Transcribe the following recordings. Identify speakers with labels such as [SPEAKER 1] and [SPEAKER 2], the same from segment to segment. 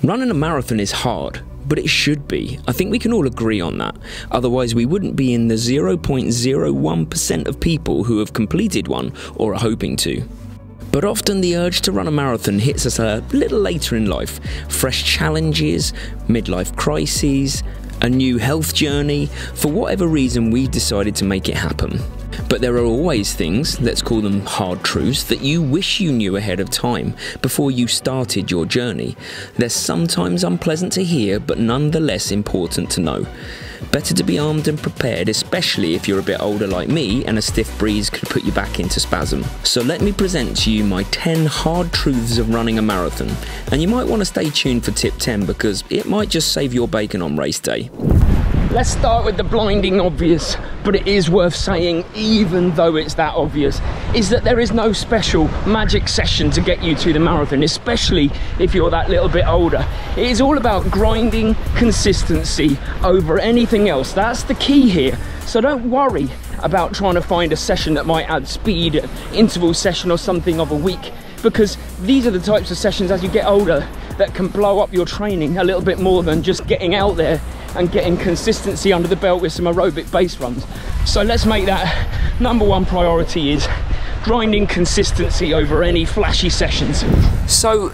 [SPEAKER 1] Running a marathon is hard, but it should be. I think we can all agree on that. Otherwise, we wouldn't be in the 0.01% of people who have completed one or are hoping to. But often the urge to run a marathon hits us a little later in life. Fresh challenges, midlife crises, a new health journey. For whatever reason, we've decided to make it happen. But there are always things, let's call them hard truths, that you wish you knew ahead of time before you started your journey. They're sometimes unpleasant to hear, but nonetheless important to know. Better to be armed and prepared, especially if you're a bit older like me and a stiff breeze could put you back into spasm. So let me present to you my 10 hard truths of running a marathon. And you might want to stay tuned for tip 10 because it might just save your bacon on race day. Let's start with the blinding obvious, but it is worth saying, even though it's that obvious, is that there is no special magic session to get you to the marathon, especially if you're that little bit older. It is all about grinding consistency over anything else. That's the key here. So don't worry about trying to find a session that might add speed, an interval session or something of a week, because these are the types of sessions as you get older that can blow up your training a little bit more than just getting out there and getting consistency under the belt with some aerobic base runs. So let's make that number one priority, is grinding consistency over any flashy sessions.
[SPEAKER 2] So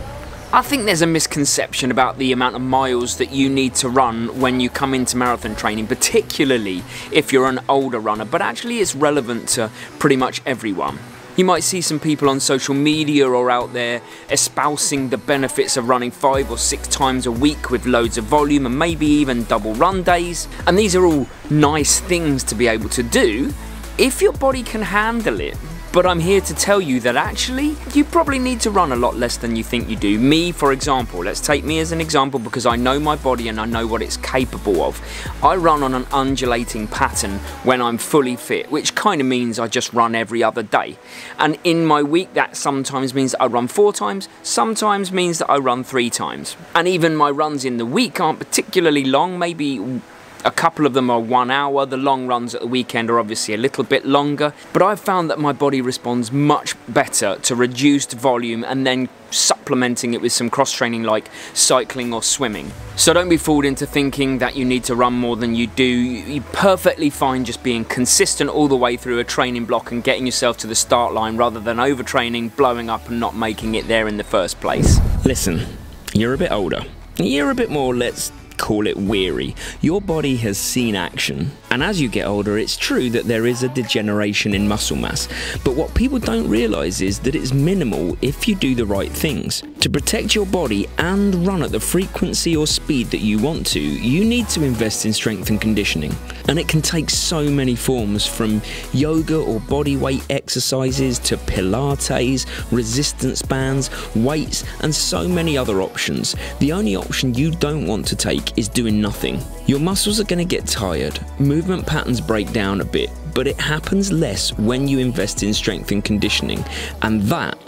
[SPEAKER 2] I think there's a misconception about the amount of miles that you need to run when you come into marathon training, particularly if you're an older runner, but actually it's relevant to pretty much everyone. You might see some people on social media or out there espousing the benefits of running 5 or 6 times a week with loads of volume and maybe even double run days. And these are all nice things to be able to do if your body can handle it. But I'm here to tell you that actually you probably need to run a lot less than you think you do. Me, for example, let's take me as an example because I know my body and I know what it's capable of. I run on an undulating pattern when I'm fully fit, which kind of means I just run every other day. And in my week, that sometimes means that I run 4 times, sometimes means that I run 3 times. And even my runs in the week aren't particularly long, maybe a couple of them are 1 hour. The long runs at the weekend are obviously a little bit longer, but I've found that my body responds much better to reduced volume and then supplementing it with some cross training like cycling or swimming. So don't be fooled into thinking that you need to run more than you do. You're perfectly fine just being consistent all the way through a training block and getting yourself to the start line rather than overtraining, blowing up and not making it there in the first place.
[SPEAKER 1] Listen, you're a bit older. You're a bit more, let's call it, weary. Your body has seen action, and as you get older, it's true that there is a degeneration in muscle mass, but what people don't realize is that it's minimal if you do the right things. To protect your body and run at the frequency or speed that you want to, you need to invest in strength and conditioning, and it can take so many forms, from yoga or body weight exercises to pilates, resistance bands, weights, and so many other options. The only option you don't want to take is doing nothing. Your muscles are going to get tired, movement patterns break down a bit, but it happens less when you invest in strength and conditioning, and that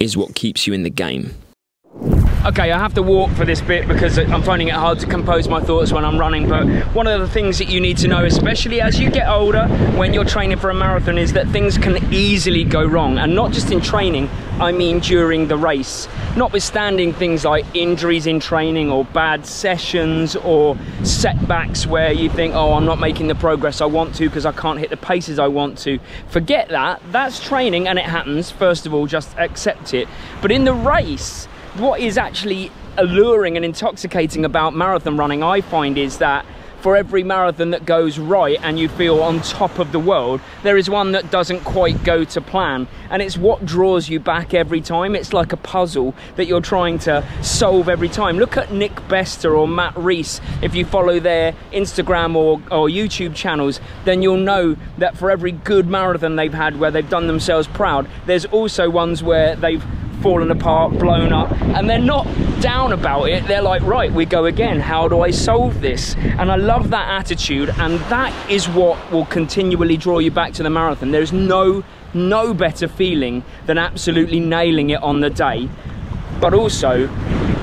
[SPEAKER 1] is what keeps you in the game.
[SPEAKER 2] Okay, I have to walk for this bit because I'm finding it hard to compose my thoughts when I'm running, but one of the things that you need to know, especially as you get older, when you're training for a marathon, is that things can easily go wrong, and not just in training, I mean during the race. Notwithstanding things like injuries in training or bad sessions or setbacks where you think, oh, I'm not making the progress I want to because I can't hit the paces I want to. Forget that, that's training and it happens. First of all, just accept it. But in the race, what is actually alluring and intoxicating about marathon running, I find, is that for every marathon that goes right and you feel on top of the world, there is one that doesn't quite go to plan, and it's what draws you back every time. It's like a puzzle that you're trying to solve every time. Look at Nick Bester or Matt Rees. If you follow their Instagram or YouTube channels, then you'll know that for every good marathon they've had where they've done themselves proud, there's also ones where they've fallen apart, blown up, and they're not down about it. They're like, right, we go again. How do I solve this? And I love that attitude, and that is what will continually draw you back to the marathon. There's no better feeling than absolutely nailing it on the day, but also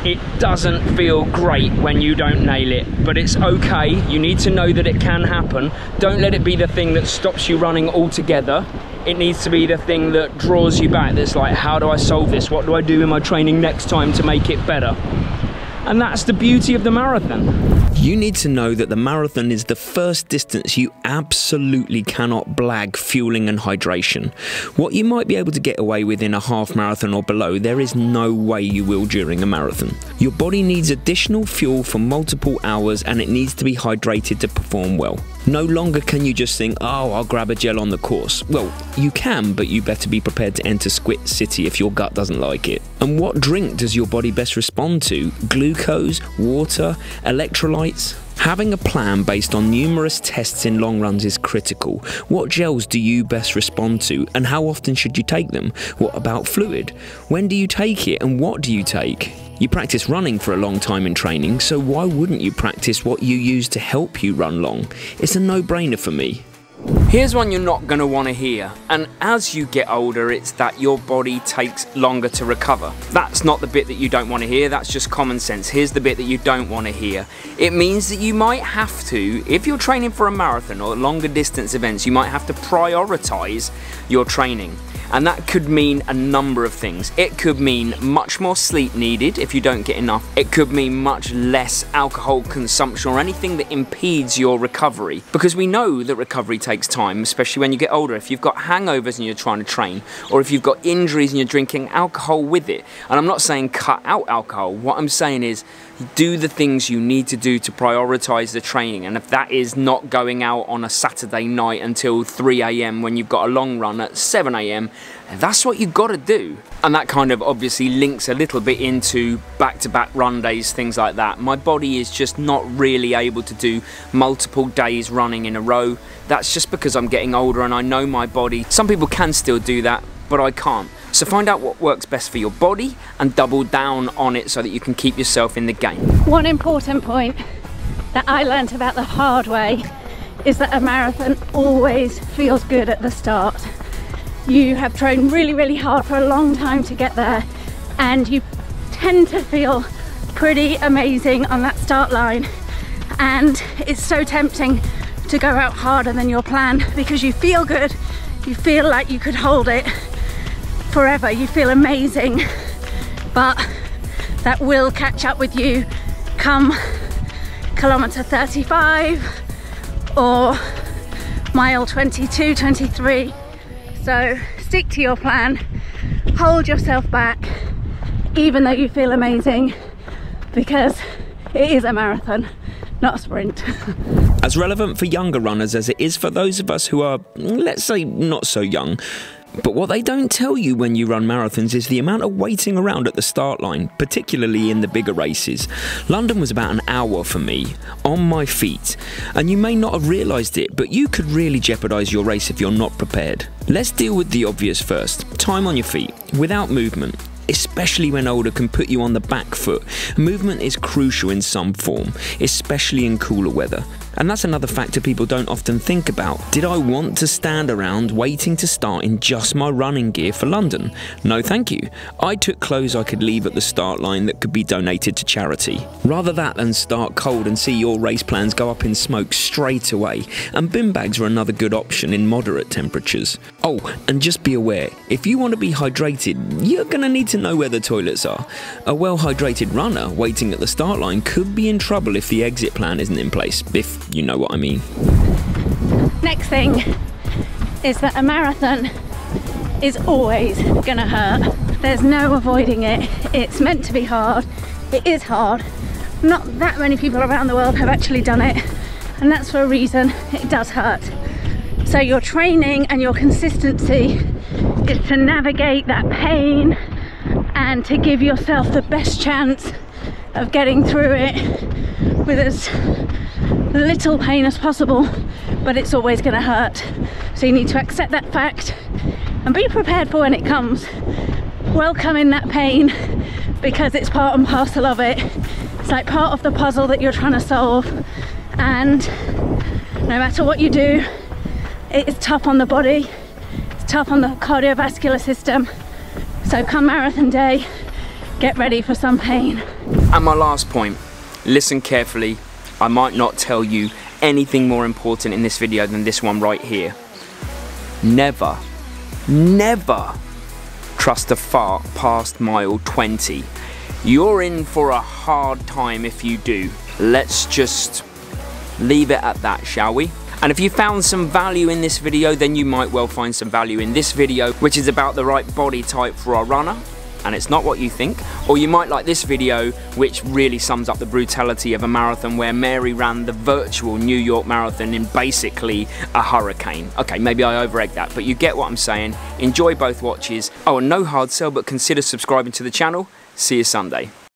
[SPEAKER 2] it doesn't feel great when you don't nail it, but it's okay. You need to know that it can happen. Don't let it be the thing that stops you running altogether. It needs to be the thing that draws you back, that's like, how do I solve this? What do I do in my training next time to make it better? And that's the beauty of the marathon.
[SPEAKER 1] You need to know that the marathon is the first distance you absolutely cannot blag fueling and hydration. What you might be able to get away with in a half marathon or below, there is no way you will during a marathon. Your body needs additional fuel for multiple hours and it needs to be hydrated to perform well. No longer can you just think, oh, I'll grab a gel on the course. Well, you can, but you better be prepared to enter Squid City if your gut doesn't like it. And what drink does your body best respond to? Glucose, water, electrolytes? Having a plan based on numerous tests in long runs is critical. What gels do you best respond to and how often should you take them? What about fluid? When do you take it and what do you take? You practice running for a long time in training, so why wouldn't you practice what you use to help you run long? It's a no-brainer for me.
[SPEAKER 2] Here's one you're not going to want to hear, and as you get older it's that your body takes longer to recover. That's not the bit that you don't want to hear, that's just common sense. Here's the bit that you don't want to hear. It means that you might have to, if you're training for a marathon or longer distance events, you might have to prioritize your training. And that could mean a number of things. It could mean much more sleep needed if you don't get enough. It could mean much less alcohol consumption or anything that impedes your recovery. Because we know that recovery takes time, especially when you get older. If you've got hangovers and you're trying to train, or if you've got injuries and you're drinking alcohol with it. And I'm not saying cut out alcohol. What I'm saying is do the things you need to do to prioritize the training. And if that is not going out on a Saturday night until 3 AM when you've got a long run at 7 AM, that's what you've got to do. And that kind of obviously links a little bit into back-to-back run days, things like that. My body is just not really able to do multiple days running in a row. That's just because I'm getting older and I know my body. Some people can still do that, but I can't. So find out what works best for your body and double down on it so that you can keep yourself in the game.
[SPEAKER 3] One important point that I learned about the hard way is that a marathon always feels good at the start. You have trained really, really hard for a long time to get there and you tend to feel pretty amazing on that start line, and it's so tempting to go out harder than your plan because you feel good, you feel like you could hold it forever, you feel amazing, but that will catch up with you come kilometer 35 or mile 22, 23. So stick to your plan, hold yourself back even though you feel amazing, because it is a marathon, not a sprint.
[SPEAKER 1] As relevant for younger runners as it is for those of us who are, let's say, not so young. But what they don't tell you when you run marathons is the amount of waiting around at the start line, particularly in the bigger races. London was about an hour for me, on my feet, and you may not have realised it, but you could really jeopardise your race if you're not prepared. Let's deal with the obvious first. Time on your feet, without movement. Especially when older, can put you on the back foot. Movement is crucial in some form, especially in cooler weather. And that's another factor people don't often think about. Did I want to stand around waiting to start in just my running gear for London? No thank you. I took clothes I could leave at the start line that could be donated to charity. Rather that than start cold and see your race plans go up in smoke straight away. And bin bags are another good option in moderate temperatures. Oh, and just be aware, if you want to be hydrated, you're going to need to know where the toilets are. A well-hydrated runner waiting at the start line could be in trouble if the exit plan isn't in place, if you know what I mean.
[SPEAKER 3] Next thing is that a marathon is always gonna hurt. There's no avoiding it. It's meant to be hard. It is hard. Not that many people around the world have actually done it, and that's for a reason. It does hurt. So your training and your consistency is to navigate that pain and to give yourself the best chance of getting through it with as little pain as possible, but it's always going to hurt. So you need to accept that fact and be prepared for when it comes. Welcome in that pain, because it's part and parcel of it. It's like part of the puzzle that you're trying to solve, and no matter what you do, it is tough on the body, it's tough on the cardiovascular system. So come marathon day, get ready for some pain.
[SPEAKER 2] And my last point, listen carefully. I might not tell you anything more important in this video than this one right here. Never, never trust a fart past mile 20.
[SPEAKER 1] You're in for a hard time if you do. Let's just leave it at that, shall we? And if you found some value in this video, then you might well find some value in this video, which is about the right body type for a runner, and it's not what you think. Or you might like this video, which really sums up the brutality of a marathon, where Mary ran the virtual New York Marathon in basically a hurricane. Okay, maybe I over-egged that, but you get what I'm saying. Enjoy both watches. Oh, and no hard sell, but consider subscribing to the channel. See you Sunday.